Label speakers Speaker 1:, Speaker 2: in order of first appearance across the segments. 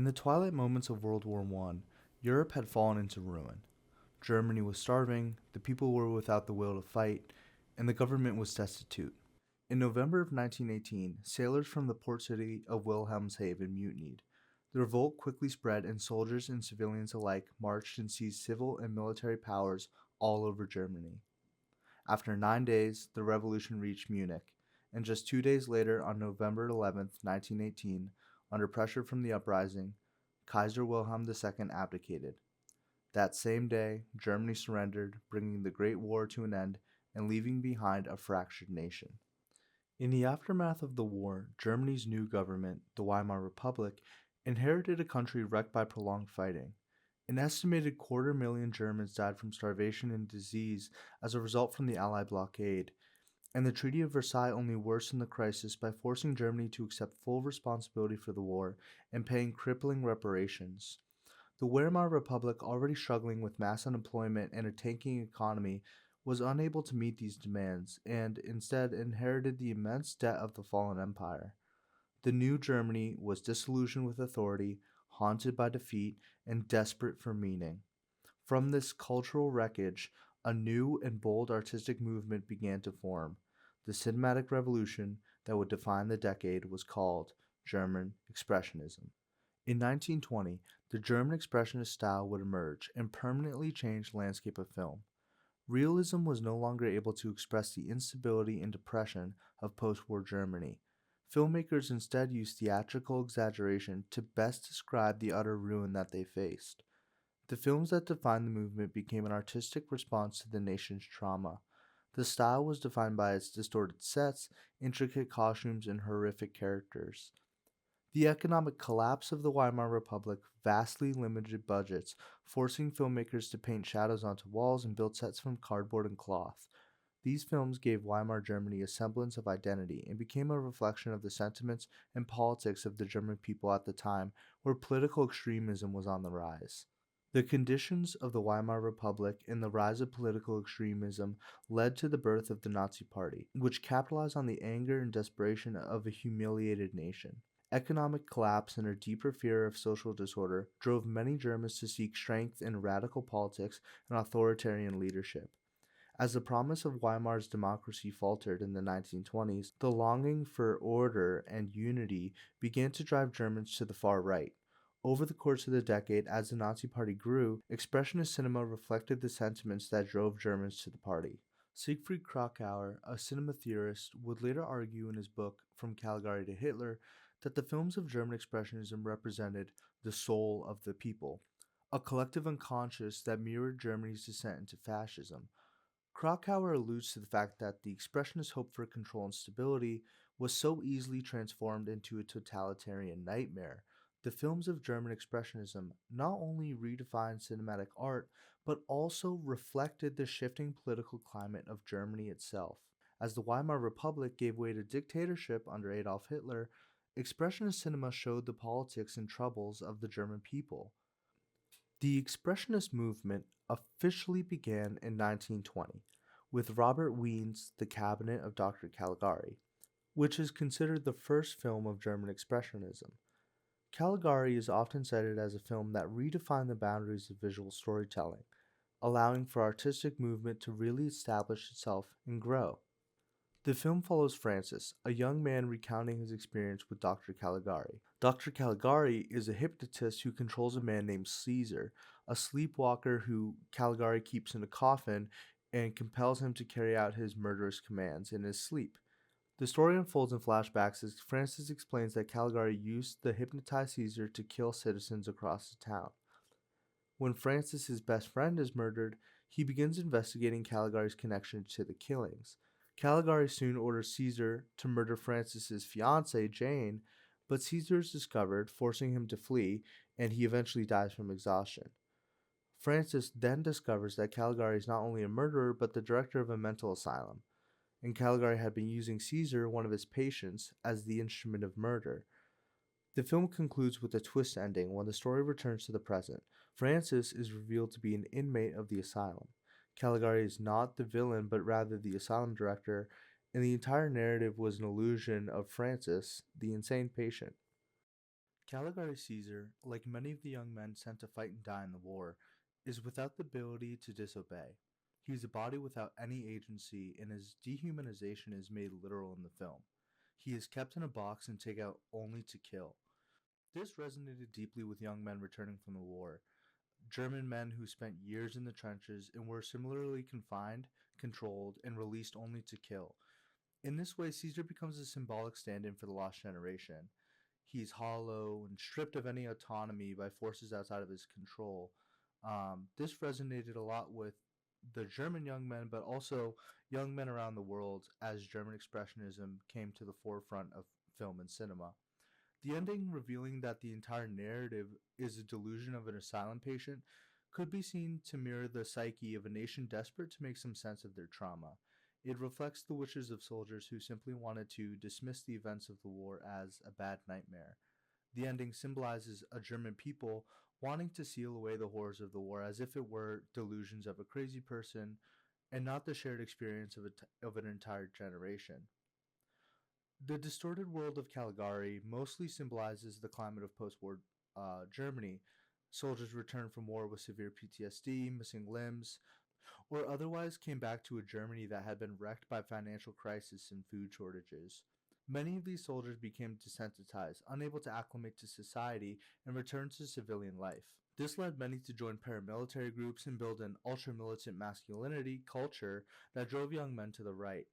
Speaker 1: In the twilight moments of World War I, Europe had fallen into ruin. Germany was starving, the people were without the will to fight, and the government was destitute. In November of 1918, sailors from the port city of Wilhelmshaven mutinied. The revolt quickly spread, and soldiers and civilians alike marched and seized civil and military powers all over Germany. After 9 days, the revolution reached Munich, and just 2 days later, on November 11th, 1918, under pressure from the uprising, Kaiser Wilhelm II abdicated. That same day, Germany surrendered, bringing the Great War to an end and leaving behind a fractured nation. In the aftermath of the war, Germany's new government, the Weimar Republic, inherited a country wrecked by prolonged fighting. An estimated 250,000 Germans died from starvation and disease as a result from the Allied blockade, and the Treaty of Versailles only worsened the crisis by forcing Germany to accept full responsibility for the war and paying crippling reparations. The Weimar Republic, already struggling with mass unemployment and a tanking economy, was unable to meet these demands and instead inherited the immense debt of the fallen empire. The new Germany was disillusioned with authority, haunted by defeat, and desperate for meaning. From this cultural wreckage, a new and bold artistic movement began to form. The cinematic revolution that would define the decade was called German Expressionism. In 1920, the German Expressionist style would emerge and permanently change the landscape of film. Realism was no longer able to express the instability and depression of post-war Germany. Filmmakers instead used theatrical exaggeration to best describe the utter ruin that they faced. The films that defined the movement became an artistic response to the nation's trauma. The style was defined by its distorted sets, intricate costumes, and horrific characters. The economic collapse of the Weimar Republic vastly limited budgets, forcing filmmakers to paint shadows onto walls and build sets from cardboard and cloth. These films gave Weimar Germany a semblance of identity and became a reflection of the sentiments and politics of the German people at the time, where political extremism was on the rise. The conditions of the Weimar Republic and the rise of political extremism led to the birth of the Nazi Party, which capitalized on the anger and desperation of a humiliated nation. Economic collapse and a deeper fear of social disorder drove many Germans to seek strength in radical politics and authoritarian leadership. As the promise of Weimar's democracy faltered in the 1920s, the longing for order and unity began to drive Germans to the far right. Over the course of the decade, as the Nazi Party grew, Expressionist cinema reflected the sentiments that drove Germans to the party. Siegfried Kracauer, a cinema theorist, would later argue in his book From Caligari to Hitler that the films of German Expressionism represented the soul of the people, a collective unconscious that mirrored Germany's descent into fascism. Krakauer alludes to the fact that the Expressionist hope for control and stability was so easily transformed into a totalitarian nightmare. The films of German Expressionism not only redefined cinematic art, but also reflected the shifting political climate of Germany itself. As the Weimar Republic gave way to dictatorship under Adolf Hitler, Expressionist cinema showed the politics and troubles of the German people. The Expressionist movement officially began in 1920 with Robert Wiene's The Cabinet of Dr. Caligari, which is considered the first film of German Expressionism. Caligari is often cited as a film that redefined the boundaries of visual storytelling, allowing for artistic movement to really establish itself and grow. The film follows Francis, a young man recounting his experience with Dr. Caligari. Dr. Caligari is a hypnotist who controls a man named Caesar, a sleepwalker who Caligari keeps in a coffin and compels him to carry out his murderous commands in his sleep. The story unfolds in flashbacks as Francis explains that Caligari used the hypnotized Caesar to kill citizens across the town. When Francis's best friend is murdered, he begins investigating Caligari's connection to the killings. Caligari soon orders Caesar to murder Francis's fiancée, Jane, but Caesar is discovered, forcing him to flee, and he eventually dies from exhaustion. Francis then discovers that Caligari is not only a murderer, but the director of a mental asylum, and Caligari had been using Caesar, one of his patients, as the instrument of murder. The film concludes with a twist ending when the story returns to the present. Francis is revealed to be an inmate of the asylum. Caligari is not the villain, but rather the asylum director, and the entire narrative was an illusion of Francis, the insane patient. Caligari Caesar, like many of the young men sent to fight and die in the war, is without the ability to disobey. He is a body without any agency, and his dehumanization is made literal in the film. He is kept in a box and taken out only to kill. This resonated deeply with young men returning from the war, German men who spent years in the trenches and were similarly confined, controlled, and released only to kill. In this way, Caesar becomes a symbolic stand in for the lost generation. He's hollow and stripped of any autonomy by forces outside of his control. This resonated a lot with the German young men, but also young men around the world as German Expressionism came to the forefront of film and cinema. The ending, revealing that the entire narrative is a delusion of an asylum patient, could be seen to mirror the psyche of a nation desperate to make some sense of their trauma. It reflects the wishes of soldiers who simply wanted to dismiss the events of the war as a bad nightmare. The ending symbolizes a German people wanting to seal away the horrors of the war as if it were delusions of a crazy person and not the shared experience of an entire generation. The distorted world of Caligari mostly symbolizes the climate of post-war Germany. Soldiers returned from war with severe PTSD, missing limbs, or otherwise came back to a Germany that had been wrecked by financial crisis and food shortages. Many of these soldiers became desensitized, unable to acclimate to society, and returned to civilian life. This led many to join paramilitary groups and build an ultra-militant masculinity culture that drove young men to the right.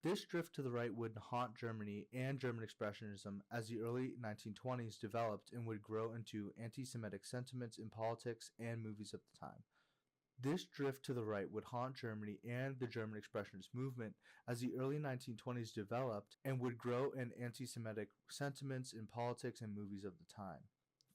Speaker 1: This drift to the right would haunt Germany and German Expressionism as the early 1920s developed and would grow into anti-Semitic sentiments in politics and movies of the time. This drift to the right would haunt Germany and the German Expressionist movement as the early 1920s developed and would grow in anti-Semitic sentiments in politics and movies of the time.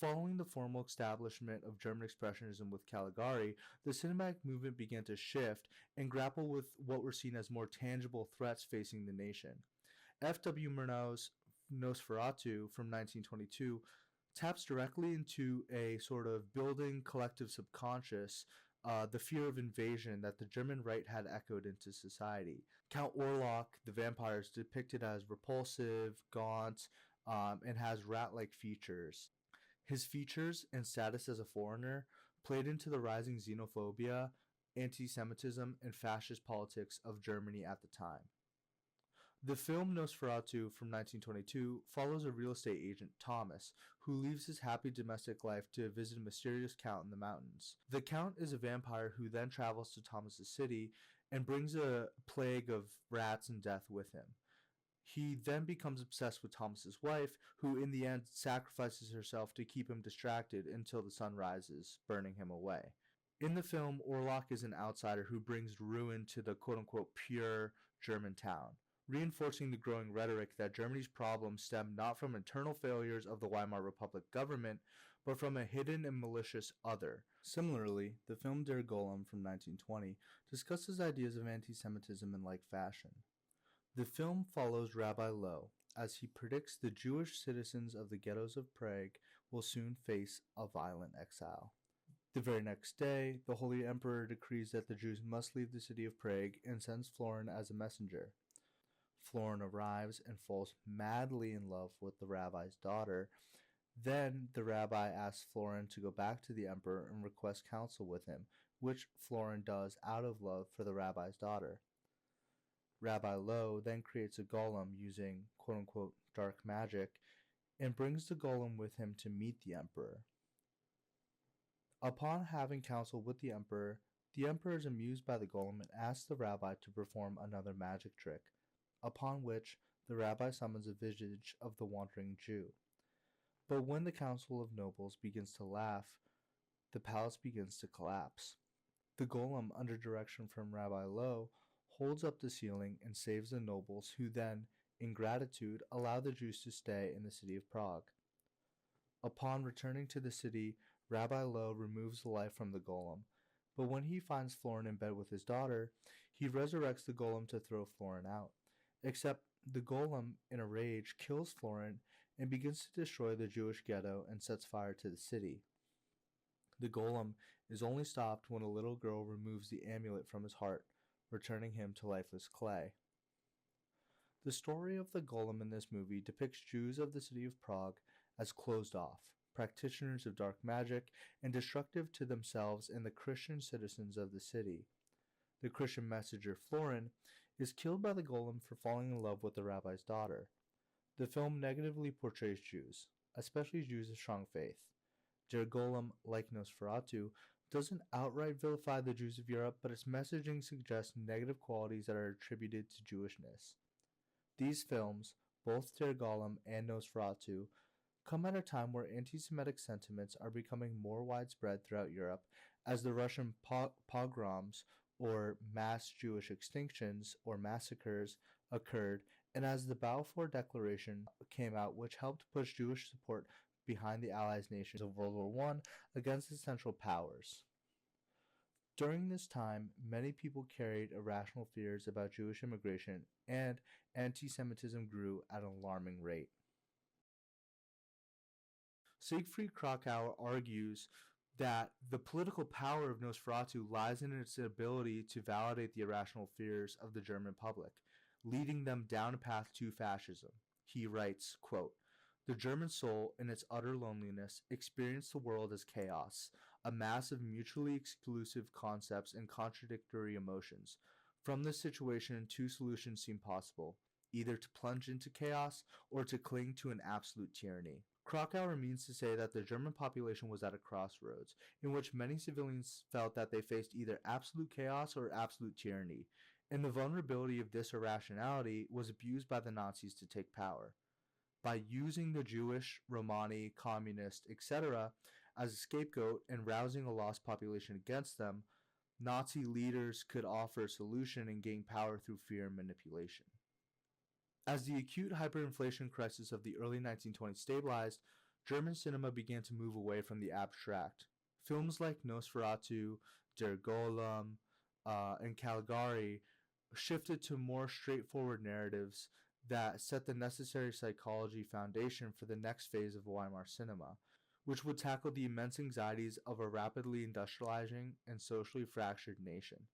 Speaker 1: Following the formal establishment of German Expressionism with Caligari, the cinematic movement began to shift and grapple with what were seen as more tangible threats facing the nation. F. W. Murnau's Nosferatu from 1922 taps directly into a sort of building collective subconscious, the fear of invasion that the German right had echoed into society. Count Orlok, the vampire, is depicted as repulsive, gaunt, and has rat-like features. His features and status as a foreigner played into the rising xenophobia, anti-Semitism, and fascist politics of Germany at the time. The film Nosferatu from 1922 follows a real estate agent, Thomas, who leaves his happy domestic life to visit a mysterious count in the mountains. The count is a vampire who then travels to Thomas's city and brings a plague of rats and death with him. He then becomes obsessed with Thomas's wife, who in the end sacrifices herself to keep him distracted until the sun rises, burning him away. In the film, Orlok is an outsider who brings ruin to the quote-unquote pure German town, reinforcing the growing rhetoric that Germany's problems stem not from internal failures of the Weimar Republic government, but from a hidden and malicious other. Similarly, the film Der Golem from 1920 discusses ideas of anti-Semitism in like fashion. The film follows Rabbi Loew as he predicts the Jewish citizens of the ghettos of Prague will soon face a violent exile. The very next day, the Holy Emperor decrees that the Jews must leave the city of Prague and sends Florin as a messenger. Florin arrives and falls madly in love with the rabbi's daughter. Then the rabbi asks Florin to go back to the emperor and request counsel with him, which Florin does out of love for the rabbi's daughter. Rabbi Loew then creates a golem using quote-unquote dark magic and brings the golem with him to meet the emperor. Upon having counsel with the emperor is amused by the golem and asks the rabbi to perform another magic trick, upon which the rabbi summons a visage of the wandering Jew. But when the council of nobles begins to laugh, the palace begins to collapse. The golem, under direction from Rabbi Loew, holds up the ceiling and saves the nobles, who then, in gratitude, allow the Jews to stay in the city of Prague. Upon returning to the city, Rabbi Loew removes the life from the golem, but when he finds Florin in bed with his daughter, he resurrects the golem to throw Florin out. Except the golem, in a rage, kills Florin and begins to destroy the Jewish ghetto and sets fire to the city. The golem is only stopped when a little girl removes the amulet from his heart, returning him to lifeless clay. The story of the golem in this movie depicts Jews of the city of Prague as closed off, practitioners of dark magic, and destructive to themselves and the Christian citizens of the city. The Christian messenger Florin is killed by the golem for falling in love with the rabbi's daughter. The film negatively portrays Jews, especially Jews of strong faith. Der Golem, like Nosferatu, doesn't outright vilify the Jews of Europe, but its messaging suggests negative qualities that are attributed to Jewishness. These films, both Der Golem and Nosferatu, come at a time where anti-Semitic sentiments are becoming more widespread throughout Europe as the Russian pogroms, or mass Jewish extinctions or massacres, occurred, and as the Balfour Declaration came out, which helped push Jewish support behind the Allied nations of World War I against the Central Powers. During this time, many people carried irrational fears about Jewish immigration, and anti-Semitism grew at an alarming rate. Siegfried Kracauer argues that the political power of Nosferatu lies in its ability to validate the irrational fears of the German public, leading them down a path to fascism. He writes, quote, "The German soul, in its utter loneliness, experienced the world as chaos, a mass of mutually exclusive concepts and contradictory emotions. From this situation, two solutions seem possible, either to plunge into chaos or to cling to an absolute tyranny." Kracauer means to say that the German population was at a crossroads, in which many civilians felt that they faced either absolute chaos or absolute tyranny, and the vulnerability of this irrationality was abused by the Nazis to take power. By using the Jewish, Romani, communist, etc. as a scapegoat and rousing a lost population against them, Nazi leaders could offer a solution and gain power through fear and manipulation. As the acute hyperinflation crisis of the early 1920s stabilized, German cinema began to move away from the abstract. Films like Nosferatu, Der Golem, and Caligari shifted to more straightforward narratives that set the necessary psychology foundation for the next phase of Weimar cinema, which would tackle the immense anxieties of a rapidly industrializing and socially fractured nation.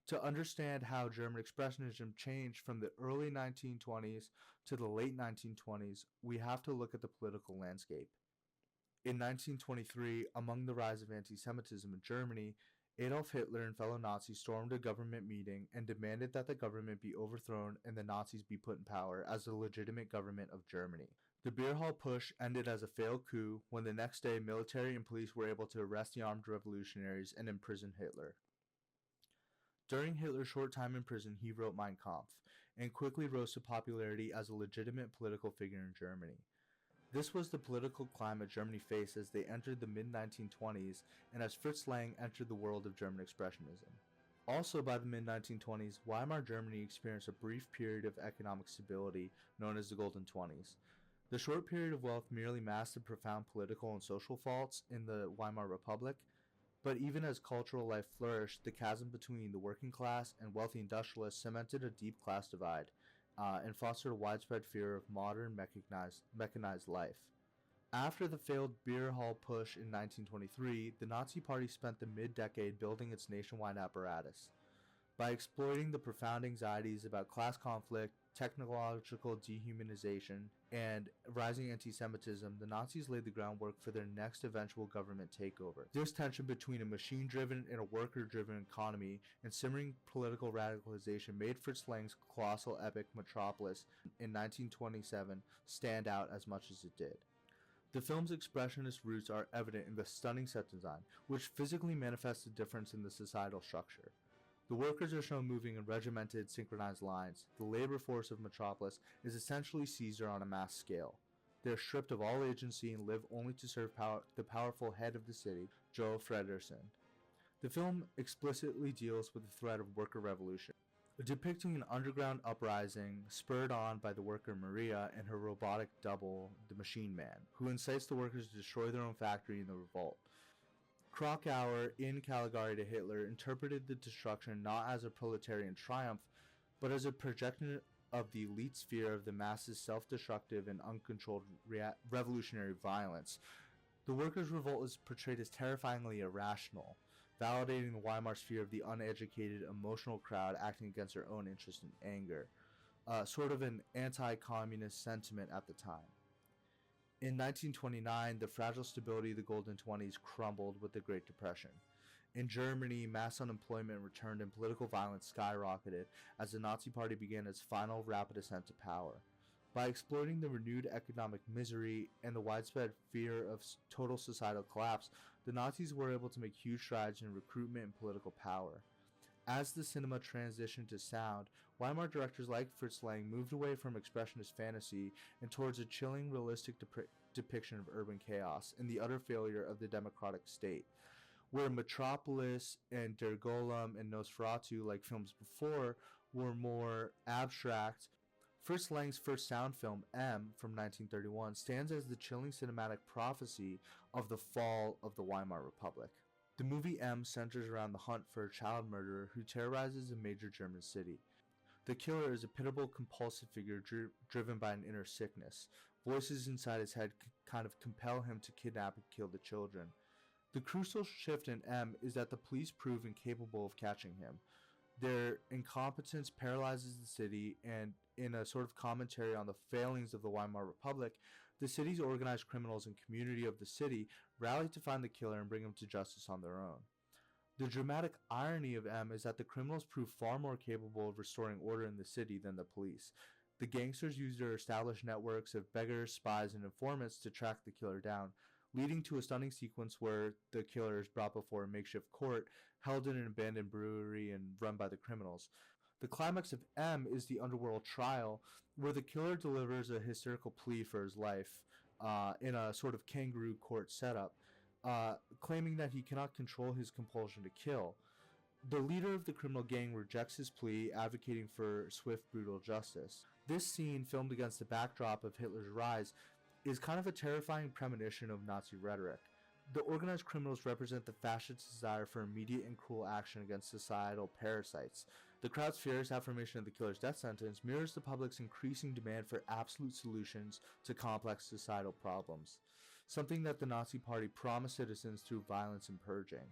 Speaker 1: To understand how German Expressionism changed from the early 1920s to the late 1920s, we have to look at the political landscape. In 1923, among the rise of anti-Semitism in Germany, Adolf Hitler and fellow Nazis stormed a government meeting and demanded that the government be overthrown and the Nazis be put in power as the legitimate government of Germany. The beer hall push ended as a failed coup when the next day military and police were able to arrest the armed revolutionaries and imprison Hitler. During Hitler's short time in prison, he wrote Mein Kampf, and quickly rose to popularity as a legitimate political figure in Germany. This was the political climate Germany faced as they entered the mid-1920s and as Fritz Lang entered the world of German Expressionism. Also by the mid-1920s, Weimar Germany experienced a brief period of economic stability known as the Golden Twenties. The short period of wealth merely masked the profound political and social faults in the Weimar Republic, but even as cultural life flourished, the chasm between the working class and wealthy industrialists cemented a deep class divide and fostered a widespread fear of modern mechanized life. After the failed beer hall push in 1923, the Nazi Party spent the mid-decade building its nationwide apparatus. By exploiting the profound anxieties about class conflict, technological dehumanization, and rising anti-Semitism, the Nazis laid the groundwork for their next eventual government takeover. This tension between a machine-driven and a worker-driven economy and simmering political radicalization made Fritz Lang's colossal epic Metropolis in 1927 stand out as much as it did. The film's expressionist roots are evident in the stunning set design, which physically manifests the difference in the societal structure. The workers are shown moving in regimented, synchronized lines. The labor force of Metropolis is essentially Caesar on a mass scale. They are stripped of all agency and live only to serve the powerful head of the city, Joe Fredersen. The film explicitly deals with the threat of worker revolution, depicting an underground uprising spurred on by the worker Maria and her robotic double, the Machine Man, who incites the workers to destroy their own factory in the revolt. Kracauer, in Caligari to Hitler, interpreted the destruction not as a proletarian triumph, but as a projection of the elite's fear of the masses' self-destructive and uncontrolled revolutionary violence. The workers' revolt is portrayed as terrifyingly irrational, validating the Weimar's fear of the uneducated, emotional crowd acting against their own interest and anger, sort of an anti-communist sentiment at the time. In 1929, the fragile stability of the Golden Twenties crumbled with the Great Depression. In Germany, mass unemployment returned and political violence skyrocketed as the Nazi Party began its final rapid ascent to power. By exploiting the renewed economic misery and the widespread fear of total societal collapse, the Nazis were able to make huge strides in recruitment and political power. As the cinema transitioned to sound, Weimar directors like Fritz Lang moved away from expressionist fantasy and towards a chilling, realistic depiction of urban chaos and the utter failure of the democratic state. Where Metropolis and Der Golem and Nosferatu, like films before, were more abstract, Fritz Lang's first sound film, M, from 1931, stands as the chilling cinematic prophecy of the fall of the Weimar Republic. The movie M centers around the hunt for a child murderer who terrorizes a major German city. The killer is a pitiable, compulsive figure driven by an inner sickness. Voices inside his head kind of compel him to kidnap and kill the children. The crucial shift in M is that the police prove incapable of catching him. Their incompetence paralyzes the city, and in a sort of commentary on the failings of the Weimar Republic, the city's organized criminals and community of the city rally to find the killer and bring him to justice on their own. The dramatic irony of M is that the criminals prove far more capable of restoring order in the city than the police. The gangsters use their established networks of beggars, spies, and informants to track the killer down, leading to a stunning sequence where the killer is brought before a makeshift court held in an abandoned brewery and run by the criminals. The climax of M is the underworld trial, where the killer delivers a hysterical plea for his life in a sort of kangaroo court setup, claiming that he cannot control his compulsion to kill. The leader of the criminal gang rejects his plea, advocating for swift, brutal justice. This scene, filmed against the backdrop of Hitler's rise, is kind of a terrifying premonition of Nazi rhetoric. The organized criminals represent the fascist desire for immediate and cruel action against societal parasites. The crowd's furious affirmation of the killer's death sentence mirrors the public's increasing demand for absolute solutions to complex societal problems, something that the Nazi Party promised citizens through violence and purging.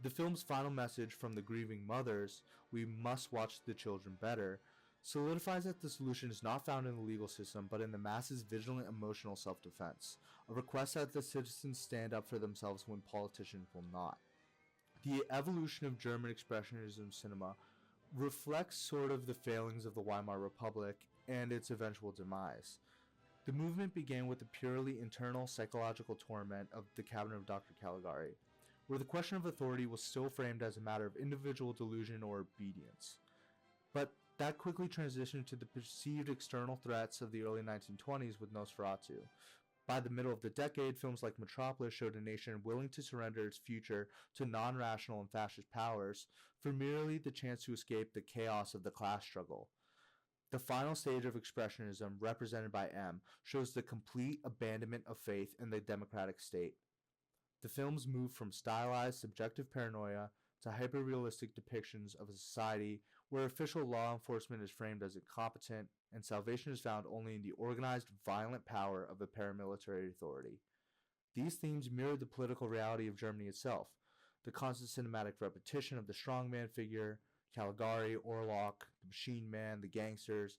Speaker 1: The film's final message from the grieving mothers, "We must watch the children better," solidifies that the solution is not found in the legal system, but in the masses' vigilant emotional self-defense, a request that the citizens stand up for themselves when politicians will not. The evolution of German Expressionism cinema reflects sort of the failings of the Weimar Republic and its eventual demise. The movement began with the purely internal psychological torment of the cabinet of Dr. Caligari, where the question of authority was still framed as a matter of individual delusion or obedience. But that quickly transitioned to the perceived external threats of the early 1920s with Nosferatu. By the middle of the decade, films like Metropolis showed a nation willing to surrender its future to non-rational and fascist powers for merely the chance to escape the chaos of the class struggle. The final stage of Expressionism, represented by M, shows the complete abandonment of faith in the democratic state. The films move from stylized, subjective paranoia to hyper-realistic depictions of a society where official law enforcement is framed as incompetent and salvation is found only in the organized, violent power of a paramilitary authority. These themes mirror the political reality of Germany itself. The constant cinematic repetition of the strongman figure, Caligari, Orlok, the machine man, the gangsters,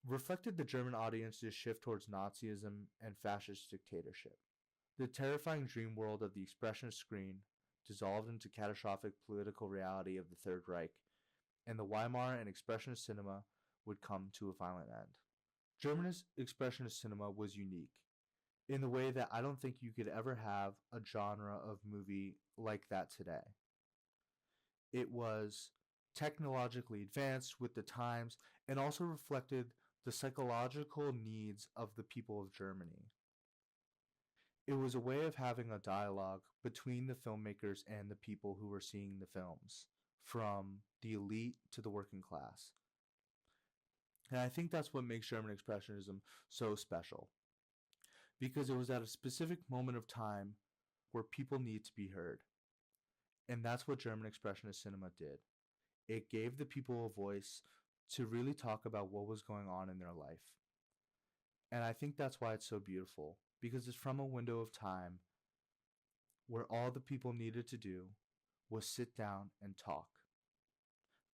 Speaker 1: reflected the German audience's shift towards Nazism and fascist dictatorship. The terrifying dream world of the expressionist screen dissolved into catastrophic political reality of the Third Reich, and the Weimar and Expressionist cinema would come to a violent end. German Expressionist cinema was unique in the way that I don't think you could ever have a genre of movie like that today. It was technologically advanced with the times and also reflected the psychological needs of the people of Germany. It was a way of having a dialogue between the filmmakers and the people who were seeing the films, from the elite to the working class. And I think that's what makes German Expressionism so special, because it was at a specific moment of time where people need to be heard. And that's what German Expressionist cinema did. It gave the people a voice to really talk about what was going on in their life. And I think that's why it's so beautiful, because it's from a window of time where all the people needed to do was sit down and talk.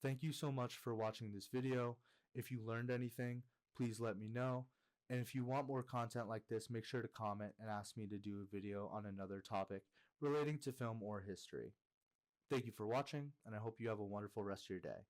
Speaker 1: Thank you so much for watching this video. If you learned anything, please let me know. And if you want more content like this, make sure to comment and ask me to do a video on another topic relating to film or history. Thank you for watching, and I hope you have a wonderful rest of your day.